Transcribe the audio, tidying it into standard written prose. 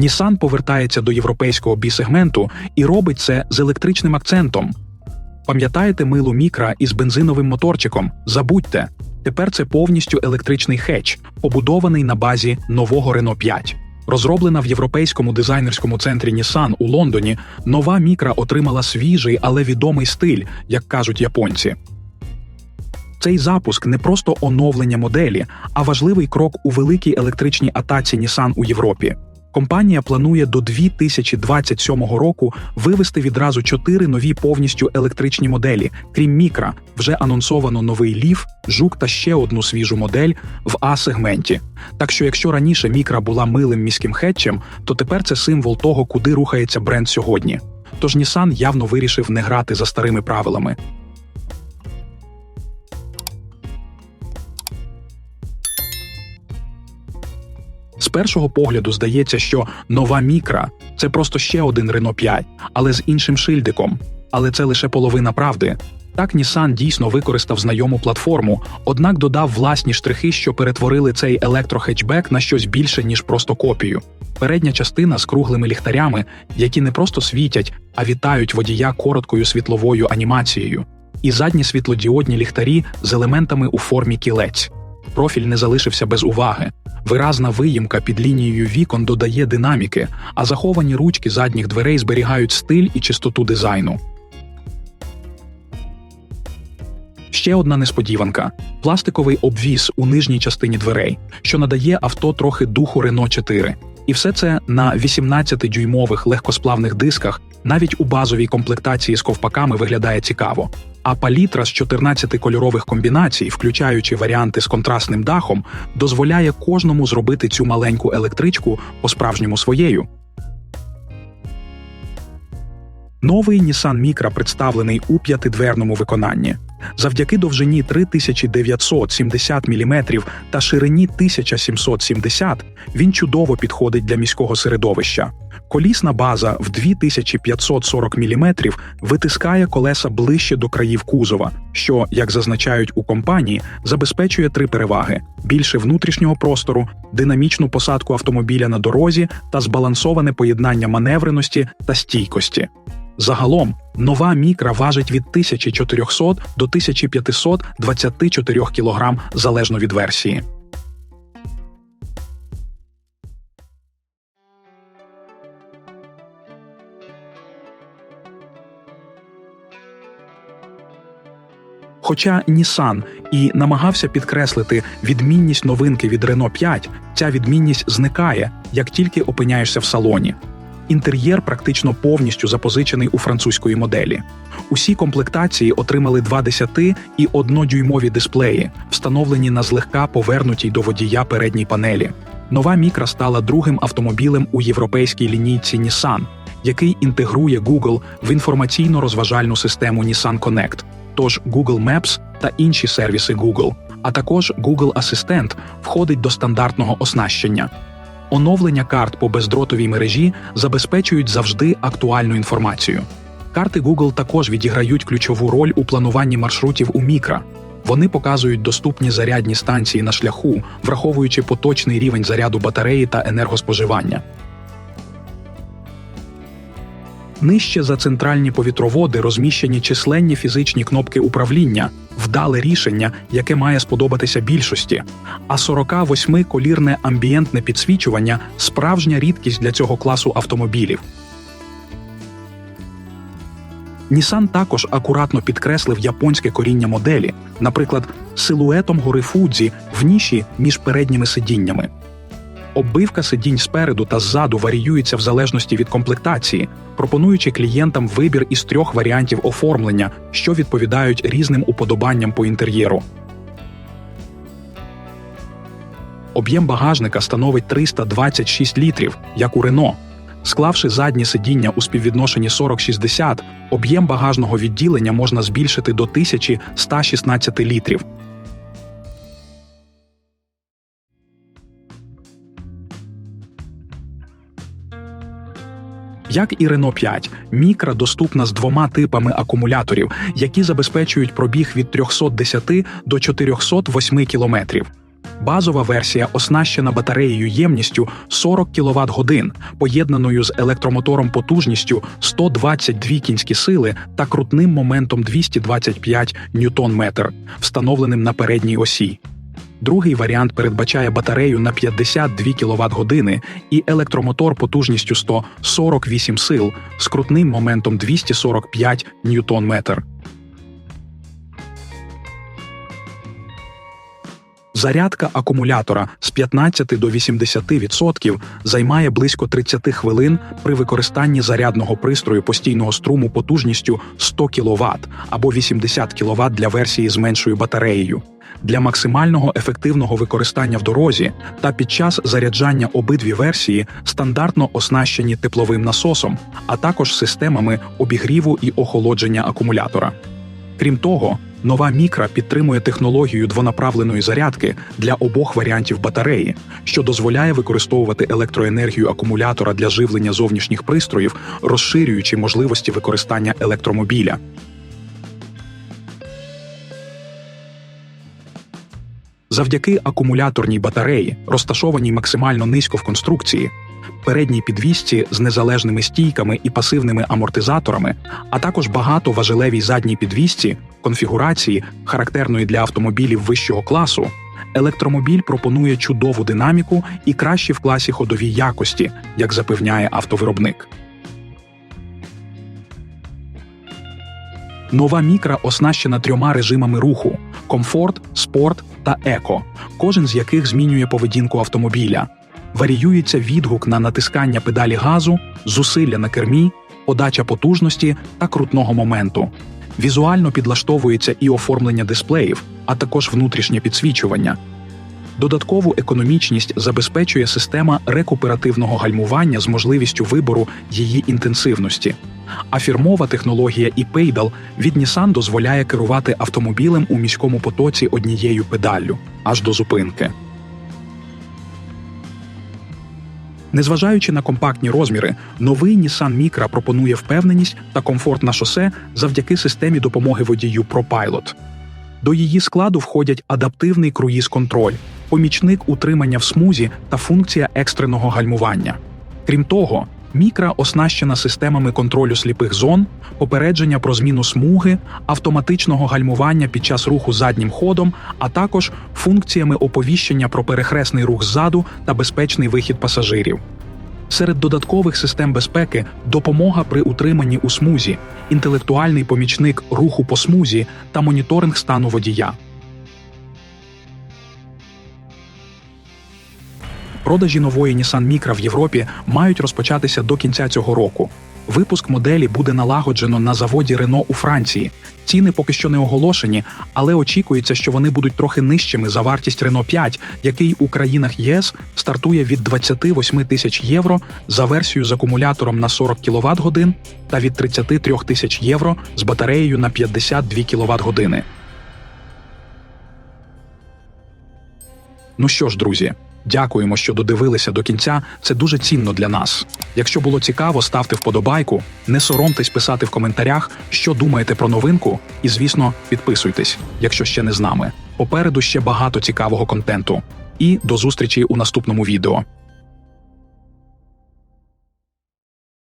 Nissan повертається до європейського B-сегменту і робить це з електричним акцентом. Пам'ятаєте милу Micra із бензиновим моторчиком? Забудьте. Тепер це повністю електричний хетч, побудований на базі нового Renault 5. Розроблена в європейському дизайнерському центрі Nissan у Лондоні, нова Micra отримала свіжий, але відомий стиль, як кажуть японці. Цей запуск не просто оновлення моделі, а важливий крок у великій електричній атаці Nissan у Європі. Компанія планує до 2027 року вивести відразу 4 нові повністю електричні моделі. Крім Micra, вже анонсовано новий Leaf, Juke та ще одну свіжу модель в А-сегменті. Так що якщо раніше Micra була милим міським хетчем, то тепер це символ того, куди рухається бренд сьогодні. Тож Nissan явно вирішив не грати за старими правилами. З першого погляду здається, що нова Micra – це просто ще один Renault 5, але з іншим шильдиком. Але це лише половина правди. Так, Nissan дійсно використав знайому платформу, однак додав власні штрихи, що перетворили цей електрохетчбек на щось більше, ніж просто копію. Передня частина з круглими ліхтарями, які не просто світять, а вітають водія короткою світловою анімацією. І задні світлодіодні ліхтарі з елементами у формі кілець. Профіль не залишився без уваги. Виразна виїмка під лінією вікон додає динаміки, а заховані ручки задніх дверей зберігають стиль і чистоту дизайну. Ще одна несподіванка – пластиковий обвіс у нижній частині дверей, що надає авто трохи духу Renault 4. І все це на 18-дюймових легкосплавних дисках, навіть у базовій комплектації з ковпаками виглядає цікаво. А палітра з 14 кольорових комбінацій, включаючи варіанти з контрастним дахом, дозволяє кожному зробити цю маленьку електричку по-справжньому своєю. Новий Nissan Micra представлений у 5-дверному виконанні. Завдяки довжині 3970 мм та ширині 1770 він чудово підходить для міського середовища. Колісна база в 2540 мм витискає колеса ближче до країв кузова, що, як зазначають у компанії, забезпечує 3 переваги – більше внутрішнього простору, динамічну посадку автомобіля на дорозі та збалансоване поєднання маневреності та стійкості. Загалом, нова Micra важить від 1400 до 1524 кг залежно від версії. Хоча Nissan і намагався підкреслити відмінність новинки від Renault 5, ця відмінність зникає, як тільки опиняєшся в салоні. Інтер'єр практично повністю запозичений у французької моделі. Усі комплектації отримали 2 10- і 1-дюймові дисплеї, встановлені на злегка повернутій до водія передній панелі. Нова Micra стала другим автомобілем у європейській лінійці Nissan, який інтегрує Google в інформаційно-розважальну систему Nissan Connect, тож Google Maps та інші сервіси Google, а також Google Асистент входить до стандартного оснащення. Оновлення карт по бездротовій мережі забезпечують завжди актуальну інформацію. Карти Google також відіграють ключову роль у плануванні маршрутів у Micra. Вони показують доступні зарядні станції на шляху, враховуючи поточний рівень заряду батареї та енергоспоживання. Нижче за центральні повітроводи розміщені численні фізичні кнопки управління, вдале рішення, яке має сподобатися більшості, а 48-колірне амбієнтне підсвічування – справжня рідкість для цього класу автомобілів. Nissan також акуратно підкреслив японське коріння моделі, наприклад, силуетом гори Фудзі в ніші між передніми сидіннями. Оббивка сидінь спереду та ззаду варіюється в залежності від комплектації, пропонуючи клієнтам вибір із 3 варіантів оформлення, що відповідають різним уподобанням по інтер'єру. Об'єм багажника становить 326 літрів, як у Renault. Склавши задні сидіння у співвідношенні 40-60, об'єм багажного відділення можна збільшити до 1116 літрів. Як і Renault 5, Micra доступна з 2 типами акумуляторів, які забезпечують пробіг від 310 до 408 км. Базова версія оснащена батареєю ємністю 40 кВт-годин, поєднаною з електромотором потужністю 122 кінські сили та крутним моментом 225 Нм, встановленим на передній осі. Другий варіант передбачає батарею на 52 кВт-години і електромотор потужністю 148 сил з крутним моментом 245 Нм. Зарядка акумулятора з 15 до 80% займає близько 30 хвилин при використанні зарядного пристрою постійного струму потужністю 100 кВт або 80 кВт для версії з меншою батареєю. Для максимального ефективного використання в дорозі та під час заряджання обидві версії стандартно оснащені тепловим насосом, а також системами обігріву і охолодження акумулятора. Крім того, нова Micra підтримує технологію двонаправленої зарядки для обох варіантів батареї, що дозволяє використовувати електроенергію акумулятора для живлення зовнішніх пристроїв, розширюючи можливості використання електромобіля. Завдяки акумуляторній батареї, розташованій максимально низько в конструкції, передній підвісці з незалежними стійками і пасивними амортизаторами, а також багатоважелевій задній підвісці, конфігурації, характерної для автомобілів вищого класу, електромобіль пропонує чудову динаміку і кращі в класі ходові якості, як запевняє автовиробник. Нова Micra оснащена 3 режимами руху – комфорт, спорт та еко, кожен з яких змінює поведінку автомобіля. Варіюється відгук на натискання педалі газу, зусилля на кермі, подача потужності та крутного моменту. Візуально підлаштовується і оформлення дисплеїв, а також внутрішнє підсвічування. Додаткову економічність забезпечує система рекуперативного гальмування з можливістю вибору її інтенсивності. А фірмова технологія e-Pedal від Nissan дозволяє керувати автомобілем у міському потоці однією педаллю, аж до зупинки. Незважаючи на компактні розміри, новий Nissan Micra пропонує впевненість та комфорт на шосе завдяки системі допомоги водію ProPilot. До її складу входять адаптивний круїз-контроль, помічник утримання в смузі та функція екстреного гальмування. Крім того, Micra оснащена системами контролю сліпих зон, попередження про зміну смуги, автоматичного гальмування під час руху заднім ходом, а також функціями оповіщення про перехресний рух ззаду та безпечний вихід пасажирів. Серед додаткових систем безпеки – допомога при утриманні у смузі, інтелектуальний помічник руху по смузі та моніторинг стану водія. Продажі нової Nissan Micra в Європі мають розпочатися до кінця цього року. Випуск моделі буде налагоджено на заводі Renault у Франції. Ціни поки що не оголошені, але очікується, що вони будуть трохи нижчими за вартість Renault 5, який у країнах ЄС стартує від 28 тисяч євро за версію з акумулятором на 40 кВт-годин та від 33 тисяч євро з батареєю на 52 кВт-години. Ну що ж, друзі, дякуємо, що додивилися до кінця, це дуже цінно для нас. Якщо було цікаво, ставте вподобайку, не соромтесь писати в коментарях, що думаєте про новинку, і, звісно, підписуйтесь, якщо ще не з нами. Попереду ще багато цікавого контенту. І до зустрічі у наступному відео.